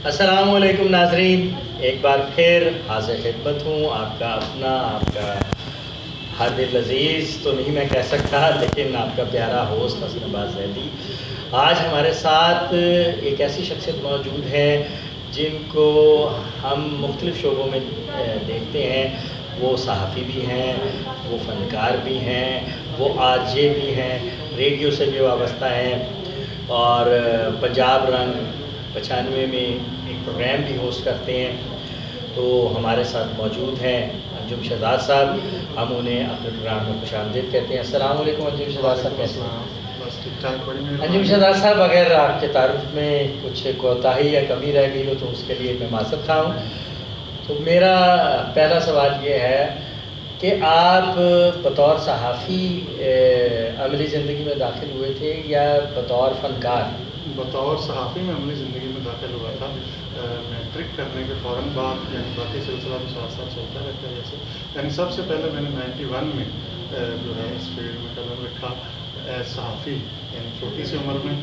السلام علیکم ناظرین، ایک بار پھر حاضر خدمت ہوں، آپ کا اپنا، آپ کا ہر دل عزیز تو نہیں میں کہہ سکتا، لیکن آپ کا پیارا ہوسٹ حسن عباس زیدی۔ آج ہمارے ساتھ ایک ایسی شخصیت موجود ہے جن کو ہم مختلف شعبوں میں دیکھتے ہیں۔ وہ صحافی بھی ہیں، وہ فنکار بھی ہیں، وہ آر جے بھی ہیں، ریڈیو سے بھی وابستہ ہیں، اور پنجاب رنگ 95 میں ایک پروگرام بھی ہوسٹ کرتے ہیں۔ تو ہمارے ساتھ موجود ہیں انجم شہزاد صاحب، ہم انہیں اپنے پروگرام میں خوش آمدید کہتے ہیں۔ السلام علیکم انجم شہزاد صاحب، کیسے ہیں؟ انجم شہزاد صاحب، اگر آپ کے تعارف میں کچھ کوتاہی یا کمی رہ گئی ہو تو اس کے لیے میں معذرت خواہ ہوں۔ تو میرا پہلا سوال یہ ہے کہ آپ بطور صحافی عملی زندگی میں داخل ہوئے تھے یا بطور فنکار؟ بطور صحافی میں عملی زندگی میں داخل ہوا تھا۔ میٹرک کرنے کے فوراً بعد یعنی باقی سلسلہ بھی ساتھ ساتھ چلتا رہتا ہے جیسے، یعنی سب سے پہلے میں نے 91 میں جو ہے اس فیلڈ میں قدم رکھا ایز صحافی، یعنی چھوٹی سی عمر میں۔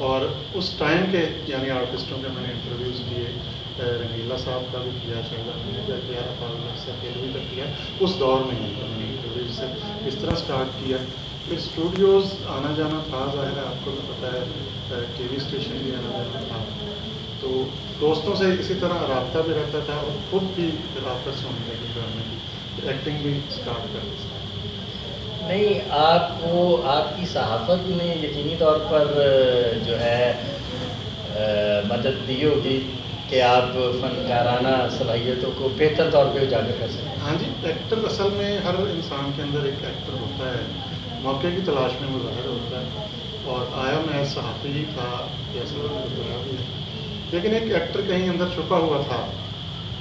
اور اس ٹائم کے یعنی آرٹسٹوں کے میں نے انٹرویوز دیے، رنگیلا صاحب کا بھی کیا، شہزاد نے بھی کیا، بھی کیا۔ اس دور میں میں نے انٹرویوز سے اس طرح اسٹارٹ کیا۔ پھر اسٹوڈیوز آنا جانا تھا، ظاہر ہے آپ کو بھی پتہ ہے، ٹی وی اسٹیشن بھی آنا جانا تھا، تو دوستوں سے اسی طرح رابطہ بھی رہتا تھا، اور خود بھی رابطہ ہونے لگی ڈرامے کی، ایکٹنگ بھی اسٹارٹ کر دی۔ نہیں، آپ کو آپ کی صحافت نے یقینی طور پر جو ہے مدد دی ہوگی کہ آپ فنکارانہ صلاحیتوں کو بہتر طور پہ اجاگر کر سکیں۔ ہاں جی، ایکٹر اصل میں ہر انسان کے اندر ایک ایکٹر ہوتا ہے، موقع کی تلاش میں وہ ظاہر ہوتا ہے، اور آیا میں صحافی ہی تھا جیسا گزرا بھی ہے، لیکن ایک ایکٹر کہیں اندر چھپا ہوا تھا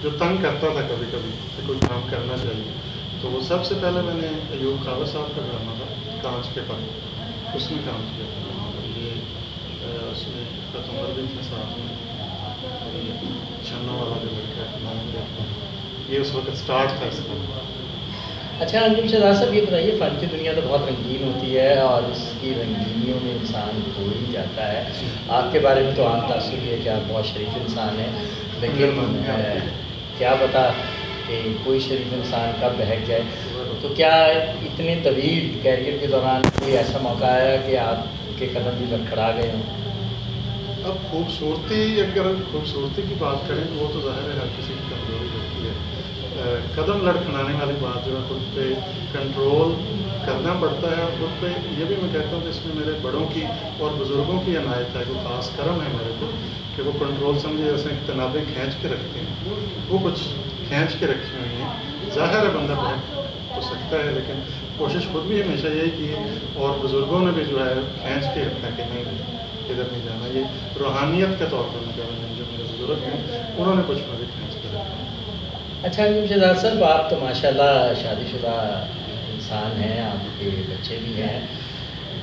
جو تنگ کرتا تھا کبھی کبھی کہ کوئی کام کرنا چاہیے۔ تو وہ سب سے پہلے میں نے ایوب خاور صاحب کا ڈرامہ تھا کانچ کے پل، اس میں کام کیا تھا، اور یہ اس میں عفت عمر بھی تھے ساتھ میں، اور یہ چھنوں والا جو لڑکا ہے نام رکھتا ہے، یہ اس وقت اسٹارٹ تھا اس کا۔ اچھا انجم شہزاد صاحب، یہ بتائیے، فن کی دنیا تو بہت رنگین ہوتی ہے اور اس کی رنگینیوں میں انسان کھو ہی جاتا ہے۔ آپ کے بارے میں تو عام تاثر یہ ہے کہ آپ بہت شریف انسان ہیں، لیکن کیا پتا کہ کوئی شریف انسان کب بہک جائے۔ تو کیا اتنے طویل کیریئر کے دوران کوئی ایسا موقع آیا کہ آپ کے قدم بھی لڑکھڑا گئے ہوں؟ اب خوبصورتی، اگر خوبصورتی کی بات کریں تو وہ تو ظاہر ہے ہر کسی کی کمزوری ہوتی ہے۔ قدم لڑکھڑانے والی بات جو ہے خود پہ کنٹرول کرنا پڑتا ہے، اور خود پہ یہ بھی میں کہتا ہوں کہ اس میں میرے بڑوں کی اور بزرگوں کی عنایت ہے، کوئی خاص کرم ہے میرے کو کہ وہ کنٹرول سمجھے جیسے تنابیں کھینچ کے رکھتے ہیں، وہ کچھ کھینچ کے رکھی ہوئی ہیں۔ ظاہر ہے بندہ بہت ہو سکتا ہے، لیکن کوشش خود بھی ہمیشہ یہی کی ہے، اور بزرگوں نے بھی جو ہے کھینچ کے رکھا کہ نہیں ادھر نہیں جانا۔ یہ روحانیت کے طور پر میں کہہ رہا ہوں، جو میرے بزرگ ہیں انہوں نے کچھ مجھے کھینچ کے رکھا۔ اچھا انجم شہزاد صاحب، آپ تو ماشاءاللہ شادی شدہ انسان ہیں، آپ کے بچے بھی ہیں،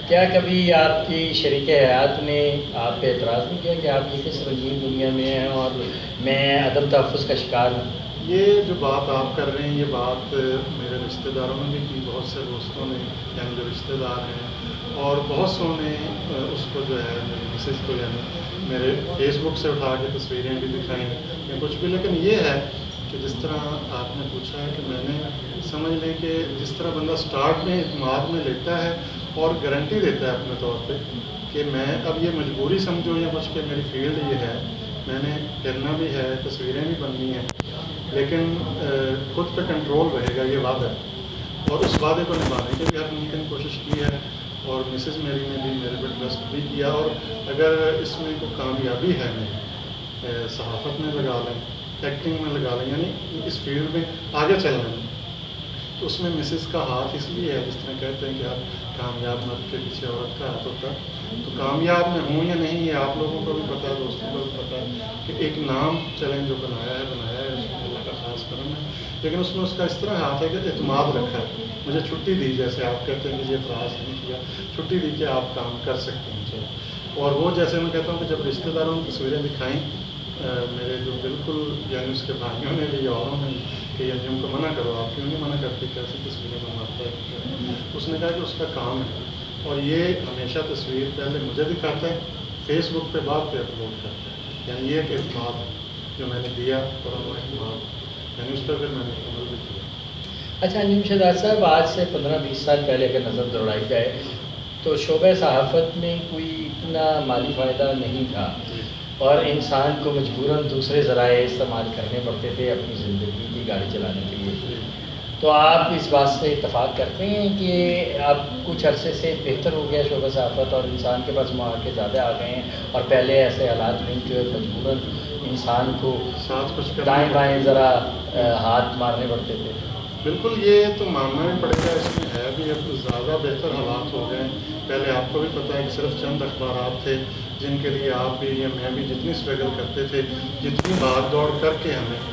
کیا کبھی آپ کی شریک حیات نے آپ پہ اعتراض نہیں کیا کہ آپ یہ کس رنگین دنیا میں ہیں اور میں عدم تحفظ کا شکار ہوں؟ یہ جو بات آپ کر رہے ہیں، یہ بات میرے رشتہ داروں نے بھی کی، بہت سے دوستوں نے، یعنی جو رشتہ دار ہیں، اور بہت سو نے اس کو جو ہے میری مسز کو یعنی میرے فیس بک سے اٹھا کے تصویریں بھی دکھائیں یا کچھ بھی۔ لیکن یہ ہے کہ جس طرح آپ نے پوچھا ہے کہ میں نے سمجھ لیں کہ جس طرح بندہ سٹارٹ میں اعتماد میں لیتا ہے اور گارنٹی دیتا ہے اپنے طور پہ کہ میں اب یہ مجبوری سمجھو یا کچھ کہ میری فیلڈ یہ ہے، میں نے کرنا بھی ہے، تصویریں بھی بننی ہیں، لیکن خود پہ کنٹرول رہے گا، یہ وعدہ ہے، اور اس وعدے کو نبھانے کی بھی ہر ممکن کوشش کی ہے، اور مسز میری نے بھی میرے پہ ٹرسٹ بھی کیا۔ اور اگر اس میں کوئی کامیابی ہے نہیں، صحافت میں لگا لیں، ایکٹنگ میں لگا لیں، یعنی اس فیلڈ میں آگے چلنا ہے، تو اس میں مسز کا ہاتھ اس لیے ہے، جس طرح کہتے ہیں کہ آپ کامیاب مرد کے پیچھے عورت کا ہاتھ ہوتا ہے، تو کامیاب میں ہوں یا نہیں یہ آپ لوگوں کو بھی پتہ ہے، دوستوں کو بھی پتہ ہے کہ ایک نام چلیں جو بنایا ہے اس میں اللہ کا خاص کرم ہے، لیکن اس میں اس کا اس طرح ہاتھ ہے کہ اعتماد رکھا ہے، مجھے چھٹی دی، جیسے آپ کہتے ہیں کہ یہ اعتراض نہیں کیا، چھٹی دی کہ آپ کام کر سکتے ہیں چلو۔ اور وہ جیسے میں کہتا ہوں کہ جب رشتہ داروں نے تصویریں دکھائیں، میرے جو بالکل یعنی اس کے بھائیوں نے بھی اوروں نے کہ انجم کو منع کرو، آپ کیوں نہیں منع کرتے، کیسی تصویریں بنواتا ہے، اس نے کہا کہ اس کا کام ہے، اور یہ ہمیشہ تصویر پہلے مجھے دکھاتا ہے، فیس بک پہ بعد پہ اپلوڈ کرتا ہے، یعنی یہ ایک اعتماد ہے۔ जो मैंने दिया और यानी उस पर फिर मैंने अमल भी किया। अच्छा अंजुम शहजाद साहब, आज से 15-20 साल पहले अगर नज़र दौड़ाई जाए तो शोबे सहाफ़त में कोई इतना माली फ़ायदा नहीं था और इंसान को मजबूरन दूसरे ज़राए इस्तेमाल करने पड़ते थे अपनी ज़िंदगी की गाड़ी चलाने के लिए। तो आप इस बात से इत्तफ़ाक़ करते हैं कि अब कुछ अरसे से बेहतर हो गया शोबा सहाफ़त और इंसान के पास मौक़े ज़्यादा आ गए हैं और पहले ऐसे हालात नहीं थे, मजबूरन इंसान को साथ कुछ दाएँ बाएँ ज़रा हाथ मारने पड़ते थे? बिल्कुल, ये तो मानना ही पड़ेगा, इसमें है भी। अब ज़्यादा बेहतर हालात हो गए हैं। पहले आपको भी पता है कि सिर्फ चंद अखबारात थे जिनके लिए आप भी या मैं भी जितनी स्ट्रगल करते थे, जितनी भाग दौड़ करके हमें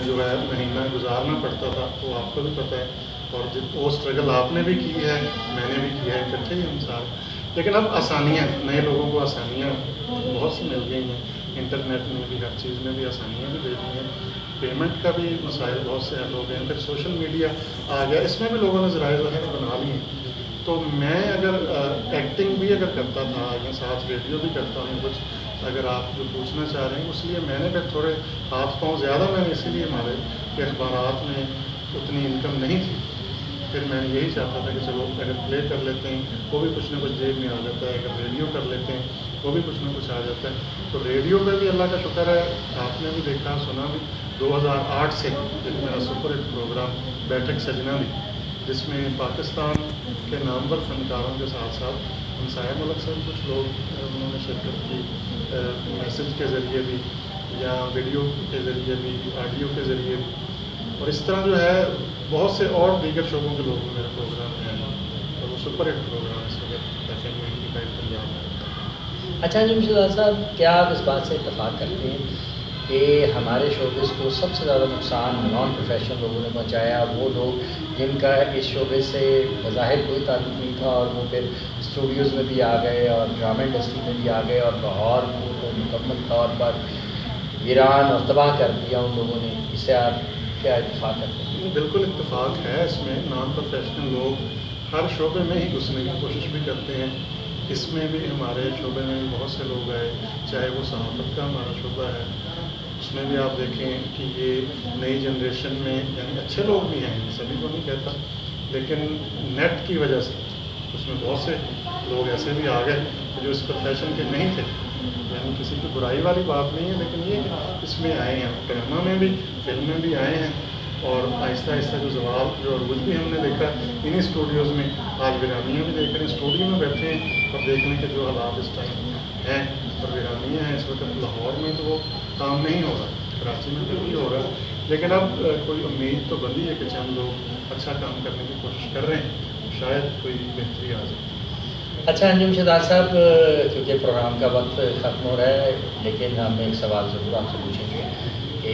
जो है महीना गुजारना पड़ता था, वो आपको भी पता है। और वो स्ट्रगल आपने भी की है, मैंने भी किया है, इकट्ठे ही हम सारे। लेकिन अब आसानियाँ, नए लोगों को आसानियाँ बहुत सी मिल गई हैं। इंटरनेट में भी, हर चीज़ में भी आसानियाँ भी दे दी हैं। पेमेंट का भी मसाइल बहुत से हल हो गए हैं। फिर सोशल मीडिया आ गया, इसमें भी लोगों ने ज़राए ज़ाहिर बना लिए। तो मैं अगर एक्टिंग भी अगर करता था या साथ रेडियो भी करता हूँ कुछ, अगर आप जो पूछना चाह रहे हैं, इसलिए मैंने फिर थोड़े हाथ पाँव ज़्यादा मैंने इसीलिए मारे कि अखबारात में उतनी इनकम नहीं थी। फिर मैं यही चाहता था कि चलो अगर प्ले कर लेते हैं वो भी कुछ ना कुछ जेब में आ जाता है, अगर रेडियो कर लेते हैं वो भी कुछ ना कुछ आ जाता है। तो रेडियो पे भी अल्लाह का शुक्र है, आपने भी देखा सुना भी, 2008 से एक मेरा सुपर हिट प्रोग्राम बैठक सजना भी, जिसमें पाकिस्तान के नामवर फनकारों के साथ साथ हमसाया मुल्क से भी कुछ लोग उन्होंने शिरकत की, मैसेज के ज़रिए भी या वीडियो के ज़रिए भी, ऑडियो के ज़रिए भी। और इस तरह जो है बहुत से और दीगर शोबों के लोग मेरे प्रोग्राम में आए, और वो सुपर हिट प्रोग्राम इस वक्त FM 95 पंजाब में। अच्छा अंजुम शहजाद साहब, क्या आप इस बात से इत्तफ़ाक़ करते हैं कि हमारे शोबे को सबसे ज़्यादा नुकसान नॉन प्रोफेशनल लोगों ने पहुँचाया, वो लोग जिनका इस शोबे से बज़ाहिर कोई ताल्लुक़ नहीं था और वो फिर स्टूडियोज़ में भी आ गए और ड्रामा इंडस्ट्री में भी आ गए और लाहौर को मुकम्मल तौर पर वीरान और तबाह कर दिया उन लोगों ने? इससे आप क्या इत्तफ़ाक़ करते हैं? बिल्कुल इत्तफ़ाक़ है इसमें। नॉन प्रोफेशनल लोग हर शोबे में ही घुसने की कोशिश भी करते हैं। इसमें भी हमारे शोबे में भी बहुत से लोग आए, चाहे वो सहाफ़त का हमारा शोबा है, उसमें भी आप देखें कि ये नई जनरेशन में यानी अच्छे लोग भी हैं, सभी को नहीं कहता, लेकिन नेट की वजह से उसमें बहुत से लोग ऐसे भी आ गए जो इस प्रोफेशन के नहीं थे। यानी किसी की बुराई वाली बात नहीं है, लेकिन ये इसमें आए हैं, ड्रामा में भी, फिल्म में भी आए हैं। और आहिस्ता आहिस्ता जो जवाब जो अरूज भी हमने देखा इन्हीं स्टूडियोज़ में, आज वीरानियाँ भी देख रहे हैं, स्टूडियो में बैठे हैं और देखने के जो हालात इस टाइम हैं, और वीरानियाँ हैं इस वक्त लाहौर में, तो वो काम नहीं हो रहा, कराची में भी नहीं हो रहा। लेकिन अब कोई उम्मीद तो बनी है कि चंद लोग अच्छा काम करने की कोशिश कर रहे हैं, शायद कोई बेहतरी आ जाए। अच्छा अंजुम शहजाद साहब, क्योंकि प्रोग्राम का वक्त ख़त्म हो रहा है, लेकिन हम एक सवाल ज़रूर आपसे पूछेंगे कि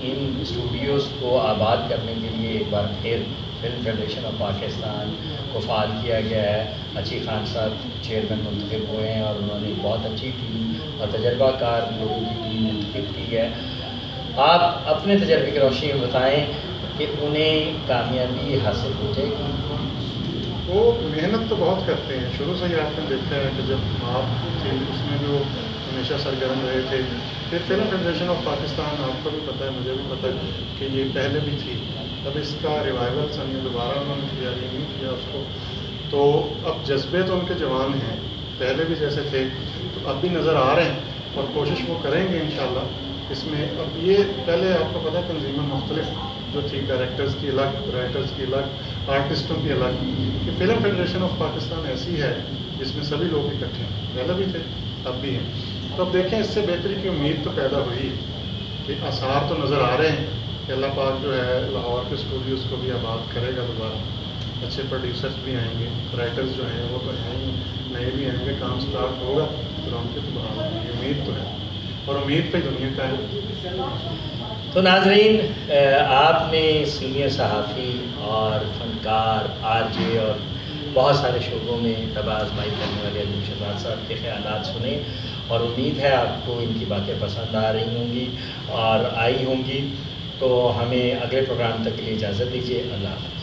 इन स्टूडियोज़ को आबाद करने के लिए एक बार फिर फिल्म फेडरेशन ऑफ पाकिस्तान को फ़ाल किया गया है। अची खान साहब चेयरमैन मुंतखब हुए हैं और उन्होंने बहुत अच्छी टीम और तजर्बाकार लोगों की टीम मुंतखब की है। आप अपने तजर्बे की रोशनी में बताएँ कि उन्हें कामयाबी हासिल हो जाएगी? वो मेहनत तो बहुत करते हैं, शुरू से ही आपने देखा है कि जब आप थे उसमें भी वो हमेशा सरगर्म रहे थे। फिर फिल्म फेडरेशन ऑफ पाकिस्तान, आपको भी पता है, मुझे भी पता है कि ये पहले भी थी, अब इसका रिवाइवल समझे दोबारा उन्होंने किया, ये नहीं किया उसको। तो अब जज्बे तो उनके जवान हैं, पहले भी जैसे थे तो अब भी नज़र आ रहे हैं और कोशिश वो करेंगे इंशाल्लाह इसमें। अब ये पहले आपको पता है तंजीमें मुख्तलिफ जो थी, डायरेक्टर्स की अलग, राइटर्स की अलग, आर्टिस्टों की अलग, कि फ़िल्म फेडरेशन ऑफ पाकिस्तान ऐसी है जिसमें सभी लोग इकट्ठे हैं, पहले भी थे अब भी हैं। तो अब देखें, इससे बेहतरी की उम्मीद तो पैदा हुई कि आसार तो नज़र आ रहे हैं कि अल्लाह पाक जो है लाहौर के स्टूडियोज़ को भी आबाद करेगा दोबारा। अच्छे प्रोड्यूसर्स भी आएंगे, राइटर्स जो हैं वो तो हैं ही, नए भी आएंगे, काम स्टार्ट होगा तो उनके तो बहाल होंगे, उम्मीद तो है और उम्मीद पे दुनिया का है। तो नाज़रीन, आपने सीनियर सहाफ़ी और फ़नकार, RJ और बहुत सारे शोबों में तबाह आज़माई करने वाले अंजुम शहजाद साहब के ख़यालात सुने और उम्मीद है आपको इनकी बातें पसंद आ रही होंगी और आई होंगी। तो हमें अगले प्रोग्राम तक के लिए इजाज़त दीजिए। अल्लाह हाफ़िज़।